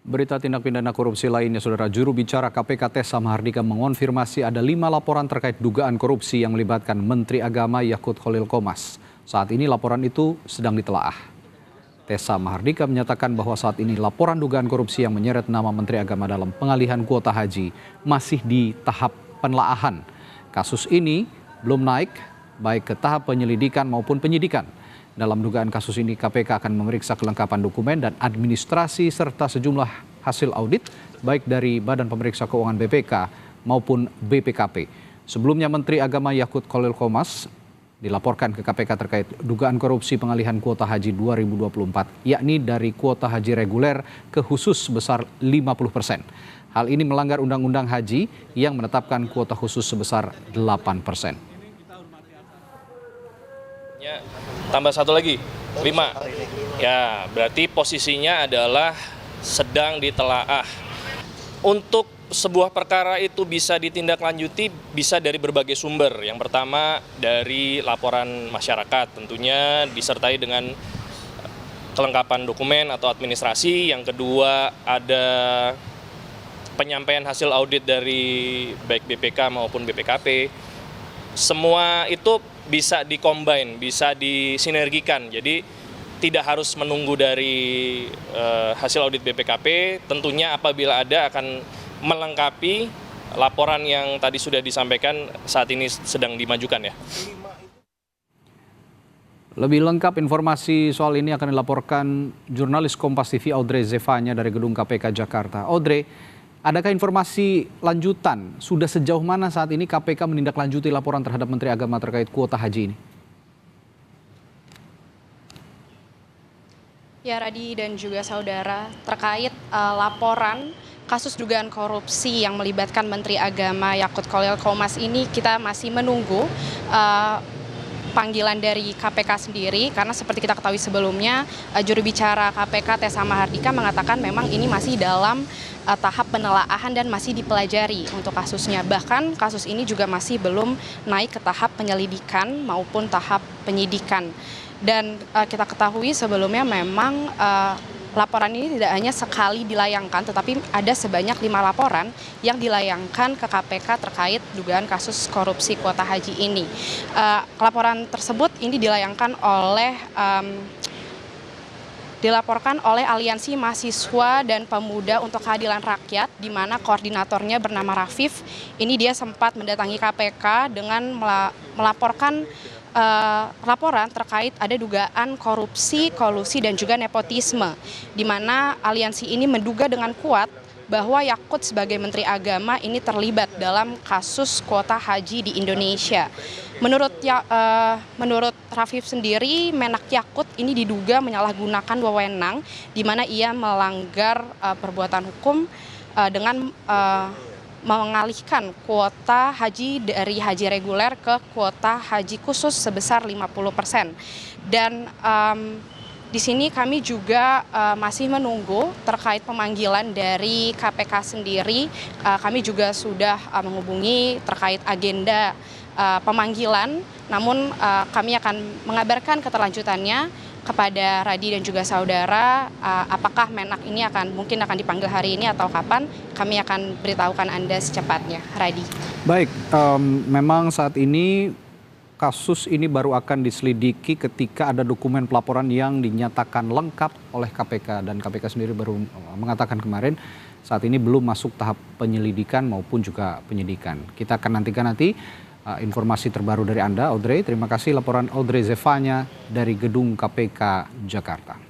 Berita tindak pidana korupsi lainnya, Saudara. Juru bicara KPK Tessa Mahardika mengonfirmasi ada 5 laporan terkait dugaan korupsi yang melibatkan Menteri Agama Yakut Khalil Qomas. Saat ini laporan itu sedang ditelaah. Tessa Mahardika menyatakan bahwa saat ini laporan dugaan korupsi yang menyeret nama Menteri Agama dalam pengalihan kuota haji masih di tahap penelaahan. Kasus ini belum naik baik ke tahap penyelidikan maupun penyidikan. Dalam dugaan kasus ini, KPK akan memeriksa kelengkapan dokumen dan administrasi serta sejumlah hasil audit, baik dari Badan Pemeriksa Keuangan BPK maupun BPKP. Sebelumnya, Menteri Agama Yakut Khalil Qomas dilaporkan ke KPK terkait dugaan korupsi pengalihan kuota haji 2024, yakni dari kuota haji reguler ke khusus sebesar 50%. Hal ini melanggar Undang-Undang Haji yang menetapkan kuota khusus sebesar 8%. Tambah satu lagi, 5. Ya, berarti posisinya adalah sedang ditelaah. Untuk sebuah perkara itu bisa ditindaklanjuti bisa dari berbagai sumber. Yang pertama dari laporan masyarakat, tentunya disertai dengan kelengkapan dokumen atau administrasi. Yang kedua ada penyampaian hasil audit dari baik BPK maupun BPKP. Semua itu bisa dikombin, bisa disinergikan. Jadi tidak harus menunggu dari hasil audit BPKP. Tentunya apabila ada akan melengkapi laporan yang tadi sudah disampaikan saat ini sedang dimajukan ya. Lebih lengkap informasi soal ini akan dilaporkan jurnalis Kompas TV Audrey Zevanya dari Gedung KPK Jakarta. Audrey, adakah informasi lanjutan? Sudah sejauh mana saat ini KPK menindaklanjuti laporan terhadap Menteri Agama terkait kuota haji ini? Ya, Radi dan juga saudara, terkait laporan kasus dugaan korupsi yang melibatkan Menteri Agama Yakut Khalil Qomas ini, kita masih menunggu panggilan dari KPK sendiri, karena seperti kita ketahui sebelumnya, juru bicara KPK Tessa Mahardika mengatakan memang ini masih dalam tahap penelaahan dan masih dipelajari untuk kasusnya. Bahkan kasus ini juga masih belum naik ke tahap penyelidikan maupun tahap penyidikan. Dan kita ketahui sebelumnya memang laporan ini tidak hanya sekali dilayangkan, tetapi ada sebanyak 5 laporan yang dilayangkan ke KPK terkait dugaan kasus korupsi kuota haji ini. Laporan tersebut ini dilaporkan oleh Aliansi Mahasiswa dan Pemuda untuk Keadilan Rakyat, di mana koordinatornya bernama Rafif. Ini dia sempat mendatangi KPK dengan melaporkan laporan terkait ada dugaan korupsi, kolusi, dan juga nepotisme, di mana aliansi ini menduga dengan kuat bahwa Yakut sebagai Menteri Agama ini terlibat dalam kasus kuota haji di Indonesia. Menurut Rafif sendiri, Menak Yakut ini diduga menyalahgunakan wewenang, di mana ia melanggar perbuatan hukum dengan mengalihkan kuota haji dari haji reguler ke kuota haji khusus sebesar 50%. Dan di sini kami juga masih menunggu terkait pemanggilan dari KPK sendiri. Kami juga sudah menghubungi terkait agenda pemanggilan, namun kami akan mengabarkan keterlanjutannya kepada Radi dan juga saudara. Apakah Menak ini mungkin akan dipanggil hari ini atau kapan, kami akan beritahukan Anda secepatnya, Radi. Baik, memang saat ini kasus ini baru akan diselidiki ketika ada dokumen pelaporan yang dinyatakan lengkap oleh KPK, dan KPK sendiri baru mengatakan kemarin saat ini belum masuk tahap penyelidikan maupun juga penyidikan. Kita akan nantikan informasi terbaru dari Anda, Audrey. Terima kasih laporan Audrey Zevanya dari Gedung KPK Jakarta.